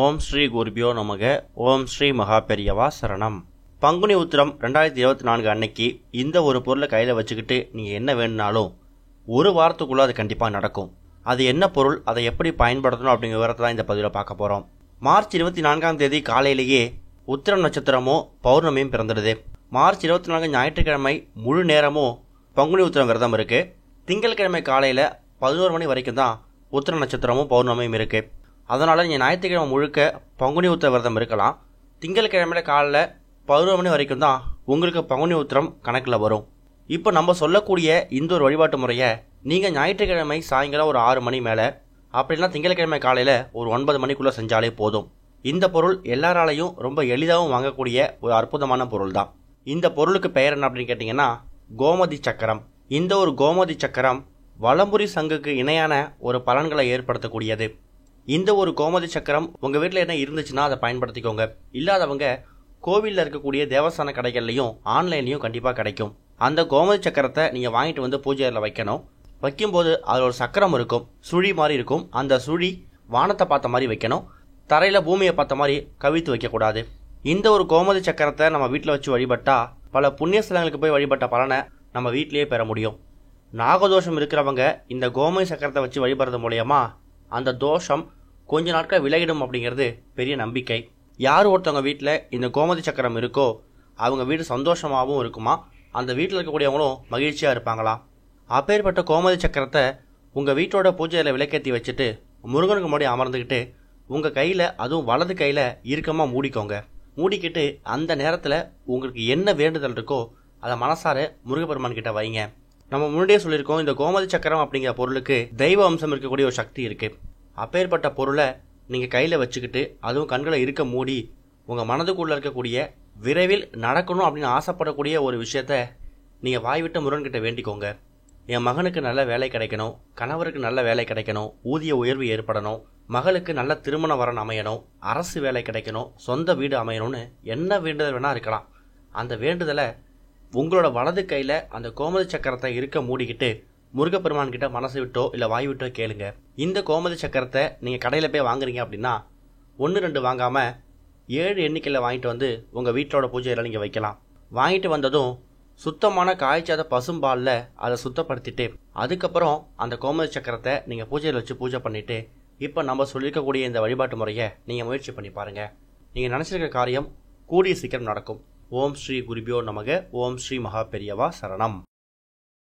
ஓம் ஸ்ரீ குருபியோ நமக. ஓம் ஸ்ரீ மகா பெரியவா சரணம். பங்குனி உத்திரம் 2024 அன்னைக்கு இந்த ஒரு பொருளை கையில் வச்சுக்கிட்டு நீங்கள் என்ன வேணுனாலும் ஒரு வாரத்துக்குள்ளே அது கண்டிப்பாக நடக்கும். அது என்ன பொருள், அதை எப்படி பயன்படுத்தணும் அப்படிங்கிற விவரத்தை தான் இந்த பதிவில் பார்க்க போகிறோம். மார்ச் 24ஆம் தேதி காலையிலேயே உத்திரம் நட்சத்திரமோ பௌர்ணமியும் பிறந்துடுது. மார்ச் 24 ஞாயிற்றுக்கிழமை முழு நேரமும் பங்குனி உத்திரம் விரதம் இருக்குது. திங்கட்கிழமை காலையில் 11 மணி வரைக்கும் தான் உத்திர நட்சத்திரமும் பௌர்ணமியும் இருக்குது. அதனால் நீங்கள் ஞாயிற்றுக்கிழமை முழுக்க பங்குனி உத்திர விரதம் இருக்கலாம். திங்கட்கிழமையில் காலையில் 11 மணி வரைக்கும் தான் உங்களுக்கு பங்குனி உத்திரம் கணக்கில் வரும். இப்போ நம்ம சொல்லக்கூடிய இந்த ஒரு வழிபாட்டு முறையை நீங்கள் ஞாயிற்றுக்கிழமை சாயங்காலம் ஒரு 6 மணி மேலே, அப்படின்னா திங்கட்கிழமை காலையில் ஒரு 9 மணிக்குள்ளே செஞ்சாலே போதும். இந்த பொருள் எல்லாராலையும் ரொம்ப எளிதாகவும் வாங்கக்கூடிய ஒரு அற்புதமான பொருள் தான். இந்த பொருளுக்கு பெயர் என்ன அப்படின்னு கேட்டிங்கன்னா கோமதி சக்கரம். இந்த ஒரு கோமதி சக்கரம் வலம்புரி சங்குக்கு இணையான ஒரு பலன்களை ஏற்படுத்தக்கூடியது. இந்த ஒரு கோமதி சக்கரம் உங்கள் வீட்டில் என்ன இருந்துச்சுன்னா அதை பயன்படுத்திக்கோங்க. இல்லாதவங்க கோவிலில் இருக்கக்கூடிய தேவஸ்தான கடைகள்லையும் ஆன்லைன்லையும் கண்டிப்பாக கிடைக்கும். அந்த கோமதி சக்கரத்தை நீங்கள் வாங்கிட்டு வந்து பூஜையில் வைக்கணும். வைக்கும்போது அதில் ஒரு சக்கரம் இருக்கும், சுழி மாதிரி இருக்கும். அந்த சுழி வானத்தை பார்த்த மாதிரி வைக்கணும். தரையில் பூமியை பார்த்த மாதிரி கவித்து வைக்கக்கூடாது. இந்த ஒரு கோமதி சக்கரத்தை நம்ம வீட்டில் வச்சு வழிபட்டா பல புண்ணிய ஸ்தலங்களுக்கு போய் வழிபட்ட பலனை நம்ம வீட்டிலேயே பெற முடியும். நாகதோஷம் இருக்கிறவங்க இந்த கோமதி சக்கரத்தை வச்சு வழிபடுறது மூலயமா அந்த தோஷம் கொஞ்ச நாட்கள் விலகிடும் அப்படிங்கிறது பெரிய நம்பிக்கை. யார் ஒருத்தவங்க வீட்டில் இந்த கோமதி சக்கரம் இருக்கோ அவங்க வீடு சந்தோஷமாகவும் இருக்குமா, அந்த வீட்டில் இருக்கக்கூடியவங்களும் மகிழ்ச்சியாக இருப்பாங்களா. அப்பேற்பட்ட கோமதி சக்கரத்தை உங்கள் வீட்டோட பூஜையில் விளக்கேற்றி வச்சுட்டு முருகனுக்கு முன்னாடி அமர்ந்துக்கிட்டு உங்கள் கையில், அதுவும் வலது கையில் இறுக்கமாக மூடிக்கோங்க. மூடிக்கிட்டு அந்த நேரத்தில் உங்களுக்கு என்ன வேண்டுதல் இருக்கோ அதை மனசார முருகப்பெருமான் கிட்ட வைங்க. நம்ம முன்னாடியே சொல்லியிருக்கோம், இந்த கோமதி சக்கரம் அப்படிங்கிற பொருளுக்கு தெய்வ அம்சம் இருக்கக்கூடிய ஒரு சக்தி இருக்குது. அப்பேற்பட்ட பொருளை நீங்கள் கையில் வச்சுக்கிட்டு, அதுவும் கண்களை இருக்க மூடி, உங்கள் மனதுக்குள்ளே இருக்கக்கூடிய விரைவில் நடக்கணும் அப்படின்னு ஆசைப்படக்கூடிய ஒரு விஷயத்த நீங்கள் வாய்விட்டு முருகன்கிட்ட வேண்டிக்கோங்க. என் மகனுக்கு நல்ல வேலை கிடைக்கணும், கணவருக்கு நல்ல வேலை கிடைக்கணும், ஊதிய உயர்வு ஏற்படணும், மகளுக்கு நல்ல திருமண வரன் அமையணும், அரசு வேலை கிடைக்கணும், சொந்த வீடு அமையணும்னு என்ன வேண்டுதல் வேணால் இருக்கலாம். அந்த வேண்டுதலை உங்களோட வலது கையில் அந்த கோமதி சக்கரத்தை இருக்க மூடிக்கிட்டு முருகப்பெருமான் கிட்ட மனசு விட்டோ இல்லை வாய் விட்டோ கேளுங்க. இந்த கோமதி சக்கரத்தை நீங்கள் கடையில் போய் வாங்குறீங்க அப்படின்னா 1-2 வாங்காமல் 7 எண்ணிக்கையில் வாங்கிட்டு வந்து உங்கள் வீட்டோட பூஜையில் நீங்கள் வைக்கலாம். வாங்கிட்டு வந்ததும் சுத்தமான காய்ச்சாத பசும்பாலில் அதை சுத்தப்படுத்திட்டு அதுக்கப்புறம் அந்த கோமதி சக்கரத்தை நீங்கள் பூஜையில் வச்சு பூஜை பண்ணிவிட்டு இப்போ நம்ம சொல்லியிருக்கக்கூடிய இந்த வழிபாட்டு முறையை நீங்கள் முயற்சி பண்ணி பாருங்கள். நீங்கள் நினச்சிருக்க காரியம் கூடிய சீக்கிரம் நடக்கும். ஓம் ஸ்ரீ குருபியோ நமக. ஓம் ஸ்ரீ மகா பெரியவா சரணம்.